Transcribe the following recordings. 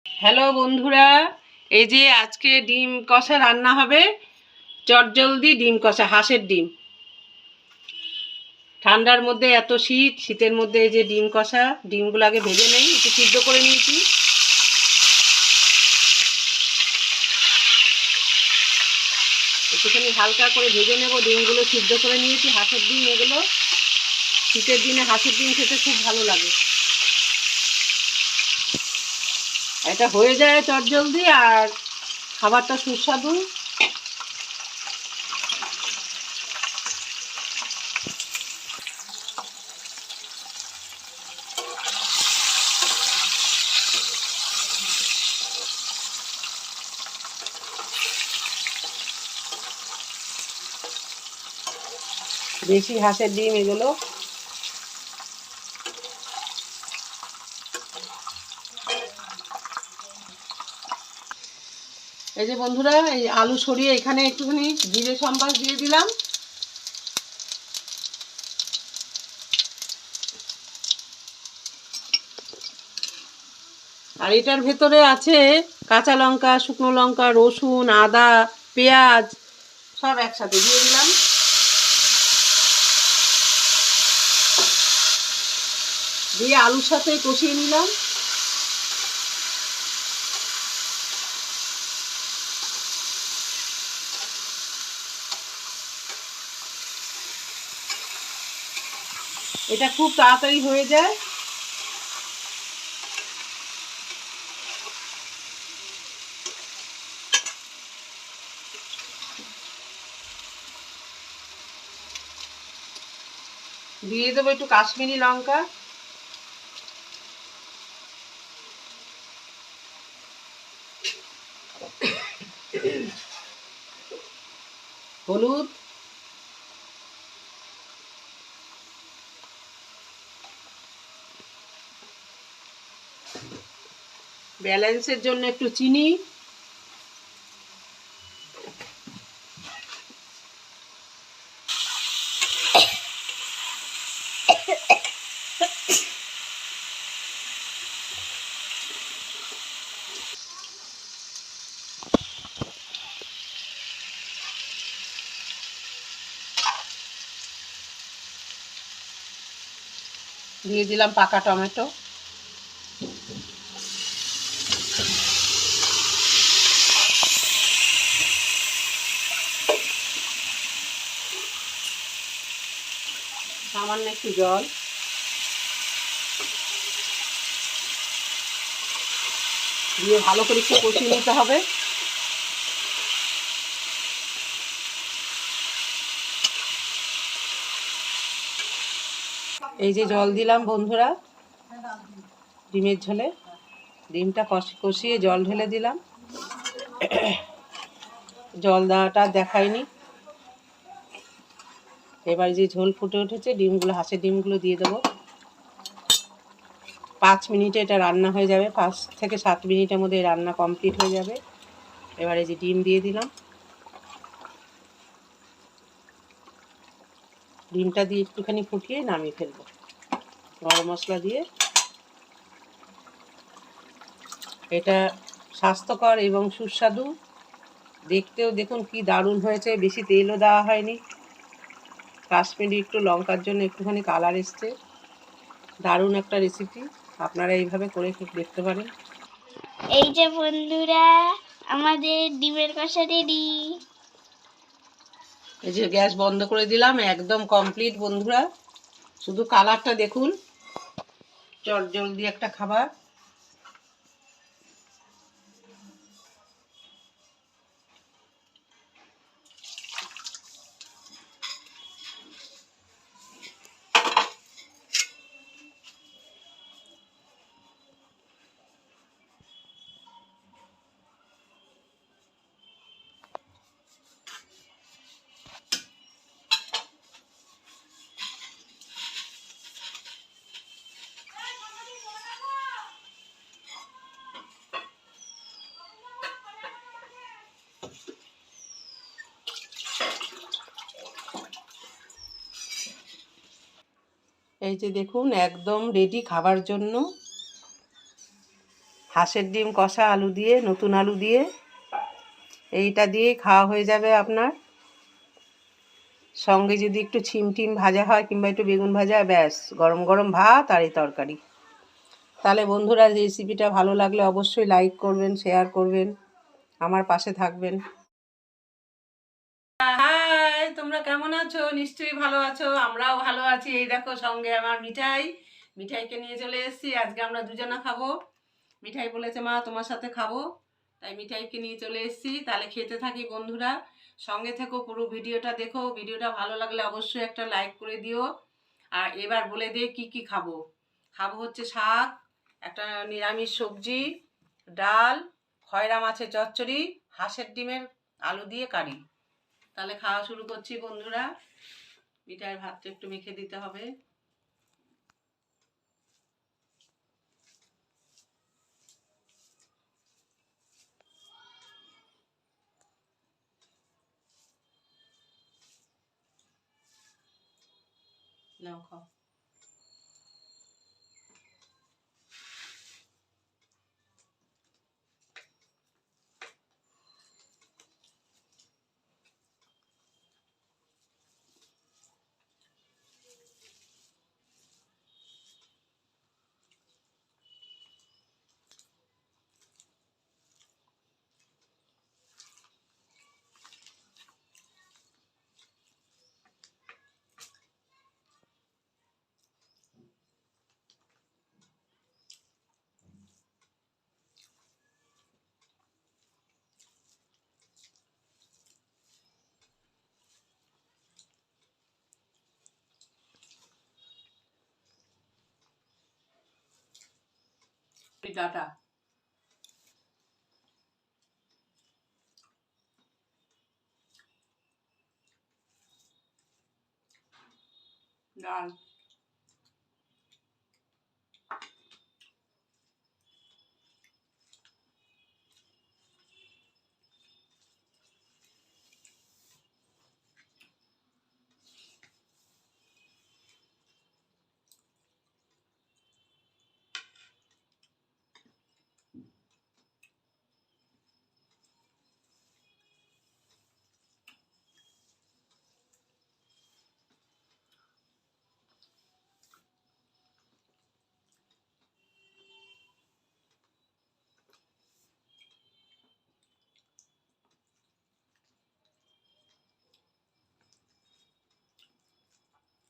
Hello বন্ধুরা, এই যে আজকে ডিম কষা রান্না হবে। চটজলদি ডিম কষা, হাঁসের ডিম। ঠান্ডার মধ্যে এত শীত, শীতের মধ্যে এই যে ডিম কষা। ডিমগুলো আগে ভেজে নেই, একটু সিদ্ধ করে নিয়েছি। একটুখানি হালকা করে ভেজে নেব। ডিমগুলো সিদ্ধ করে নিয়েছি, হাঁসের ডিম এগুলো। শীতের দিনে হাঁসের ডিম খেতে খুব ভালো লাগে। এটা হয়ে যায় চটজলদি, আর খাবারটা সুস্বাদু। দেশি হাঁসের ডিম এগুলো। এই যে বন্ধুরা, এই আলু সরিয়ে এখানে একটুখানি জিরে সম্বাস দিয়ে দিলাম। আর এটার ভেতরে আছে কাঁচা লঙ্কা, শুকনো লঙ্কা, রসুন, আদা, পেঁয়াজ সব একসাথে দিয়ে দিলাম। দিয়ে আলুর সাথে কষিয়ে নিলাম। এটা খুব তাড়াতাড়ি হয়ে যায়। দিয়ে দেবো একটু কাশ্মীরি লঙ্কা, হলুদ, ব্যালেন্সের জন্য একটু চিনি, দিয়ে দিলাম পাকা টমেটো। সামান্য একটু জল দিয়ে ভালো করে একটু কষিয়ে নিতে হবে। এই যে জল দিলাম বন্ধুরা ডিমের ঝোলে। ডিমটা কষিয়ে জল ঢেলে দিলাম। জল দেওয়াটা দেখায়নি। এবার যে ঝোল ফুটে উঠেছে, ডিমগুলো, হাঁসের ডিমগুলো দিয়ে দেবো। 5 মিনিটে এটা রান্না হয়ে যাবে। 5 থেকে 7 মিনিটের মধ্যে রান্না কমপ্লিট হয়ে যাবে। এবার এই যে ডিম দিয়ে দিলাম। ডিমটা দিয়ে একটুখানি ফুটিয়ে নামিয়ে ফেলবো গরম মশলা দিয়ে। এটা স্বাস্থ্যকর এবং সুস্বাদু। দেখতেও দেখুন কি দারুণ হয়েছে। বেশি তেলও দেওয়া হয়নি। কাশ্মীরি একটু লঙ্কার জন্য একটুখানি কালার এসছে। দারুণ একটা রেসিপি। আপনারা এইভাবে করে দেখতে পারেন। এই যে বন্ধুরা, আমাদের ডিমের কষা রেডি। এই যে গ্যাস বন্ধ করে দিলাম, একদম কমপ্লিট বন্ধুরা। শুধু কালারটা দেখুন। চটজলদি একটা খাবার। এই যে দেখুন একদম রেডি খাবার জন্য। হাঁসের ডিম কষা আলু দিয়ে, নতুন আলু দিয়ে, এইটা দিয়েই খাওয়া হয়ে যাবে আপনার। সঙ্গে যদি একটু ছিম টিম ভাজা হয় কিংবা একটু বেগুন ভাজা, ব্যাস গরম গরম ভাত আর এই তরকারি। তাহলে বন্ধুরা, রেসিপিটা ভালো লাগলে অবশ্যই লাইক করবেন, শেয়ার করবেন, আমার পাশে থাকবেন। হাই, তোমরা কেমন আছো? নিশ্চয়ই ভালো আছো, আমরাও ভালো আছি। এই দেখো সঙ্গে আমার মিঠাইকে নিয়ে চলে এসেছি। আজকে আমরা দুজনা খাবো। মিঠাই বলেছে মা তোমার সাথে খাবো, তাই মিঠাইকে নিয়ে চলে এসেছি। তাহলে খেতে থাকি বন্ধুরা, সঙ্গে থেকো, পুরো ভিডিওটা দেখো। ভিডিওটা ভালো লাগলে অবশ্যই একটা লাইক করে দিও। আর এবার বলে দিই কি কি খাবো। খাবো হচ্ছে শাক, একটা নিরামিষ সবজি, ডাল, খয়রা মাছের চচ্চড়ি, হাঁসের ডিমের আলু দিয়ে কারি। তাহলে খাওয়া শুরু করছি বন্ধুরা। মিঠাইয়ের ভাতটা একটু মেখে দিতে হবে। নাও খাও। টাটা। ডাল।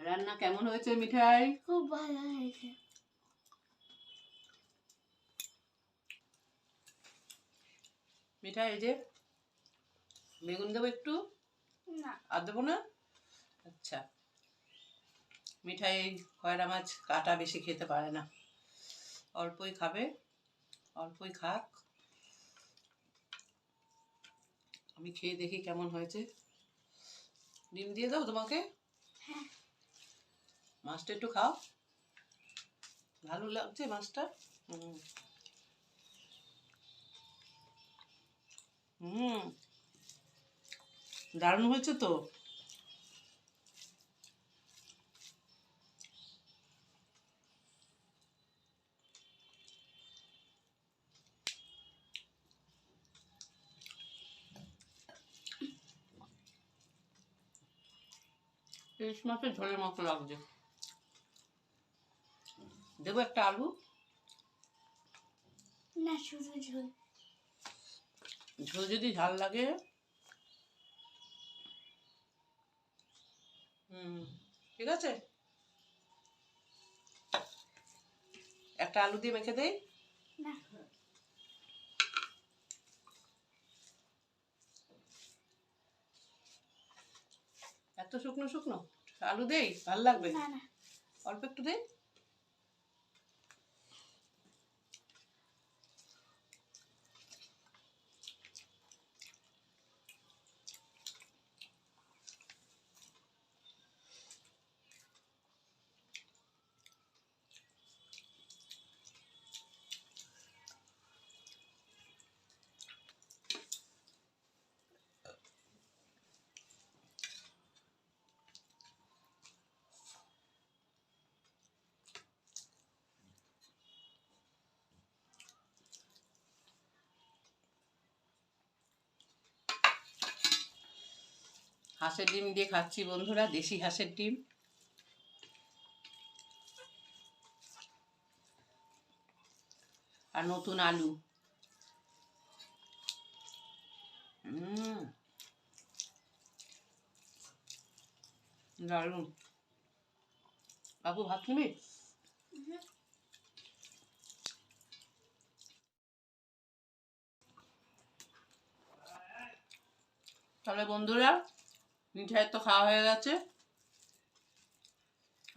রান্না কেমন হয়েছে মিঠাই? খুব ভালো হয়েছে। মিঠাই এই যে বেগুন দেবো একটু? না। আর দেবো না? আচ্ছা। মিঠাই খয়রা মাছ কাটা বেশি খেতে পারে না, অল্পই খাবে, অল্পই খাক। আমি খেয়ে দেখি কেমন হয়েছে। ডিম দিয়ে দাও তোমাকে? হ্যাঁ। মাছটা একটু খাও, ভালো লাগছে মাছটা। হুম হুম, দারুণ হয়েছে তো। ইলিশ মাছের ঝোলের মতো লাগছে। দেবো একটা আলু? না, শুধু ঝোল। ঝোল যদি ঝাল লাগে, ঠিক আছে, একটা আলু দিয়ে মেখে দেই। না। এত শুকনো শুকনো আলু দেই? ভাল লাগবে? না না। অল্প একটু দেই। হাঁসের ডিম দিয়ে খাচ্ছি বন্ধুরা, দেশি হাঁসের ডিম। আর নতুন আলু। দারুণ। বাবু ভাত নিবি? তাহলে বন্ধুরা, মিঠাই তো খাওয়া হয়ে গেছে,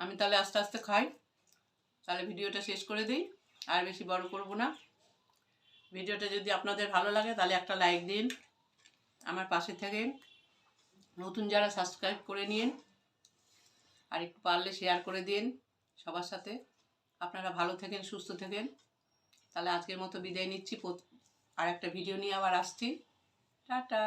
আমি তাহলে আস্তে আস্তে খাই। তাহলে ভিডিওটা শেষ করে দিই, আর বেশি বড় করব না। ভিডিওটা যদি আপনাদের ভালো লাগে তাহলে একটা লাইক দিন, আমার পাশে থাকেন, নতুন যারা সাবস্ক্রাইব করে নিন, আর একটু পারলে শেয়ার করে দিন সবার সাথে। আপনারা ভালো থাকেন, সুস্থ থাকেন। তাহলে আজকের মতো বিদায় নিচ্ছি, আর একটা ভিডিও নিয়ে আবার আসছি। টাটা।